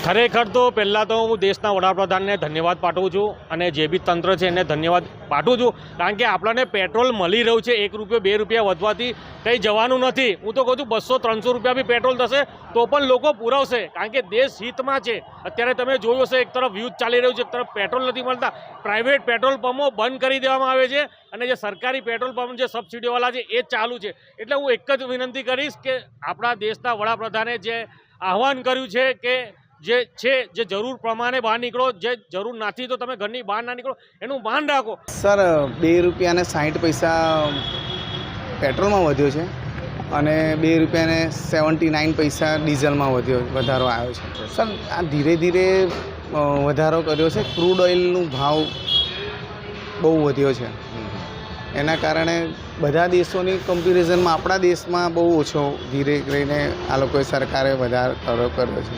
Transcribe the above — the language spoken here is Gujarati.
ખરેખર તો પહેલાં તો હું દેશના વડાપ્રધાનને ધન્યવાદ પાઠવું છું અને જે બી તંત્ર છે એને ધન્યવાદ પાઠવું છું, કારણ કે આપણને પેટ્રોલ મળી રહ્યું છે. 1 રૂપિયો 2 રૂપિયા વધવાથી કંઈ જવાનું નથી. હું તો કહું છું 200-300 રૂપિયા બી પેટ્રોલ થશે તો પણ લોકો પુરાવશે, કારણ કે દેશ હિતમાં છે. અત્યારે તમે જોયું હશે, એક તરફ યુદ્ધ ચાલી રહ્યું છે, એક તરફ પેટ્રોલ નથી મળતા, પ્રાઇવેટ પેટ્રોલ પંપો બંધ કરી દેવામાં આવે છે અને જે સરકારી પેટ્રોલ પંપ જે સબસિડીવાળા છે એ જ ચાલુ છે. એટલે હું એક જ વિનંતી કરીશ કે આપણા દેશના વડાપ્રધાને જે આહવાન કર્યું છે કે જે જરૂર પ્રમાણે બહાર નીકળો, જે જરૂર નથી તો તમે ઘરની બહાર ના નીકળો, એનું ભાન રાખો. સર, 2 રૂપિયા અને 60 પૈસા પેટ્રોલમાં વધ્યો છે અને 2 રૂપિયા અને 79 પૈસા ડીઝલમાં વધારો આવ્યો છે. સર, આ ધીરે ધીરે વધારો કર્યો છે. ક્રૂડ ઓઇલનો ભાવ બહુ વધ્યો છે. એના કારણે બધા દેશોની કમ્પેરિઝનમાં આપણા દેશમાં બહુ ઓછો ધીરે કરીને આ લોકોએ સરકારે વધારો કર્યો છે.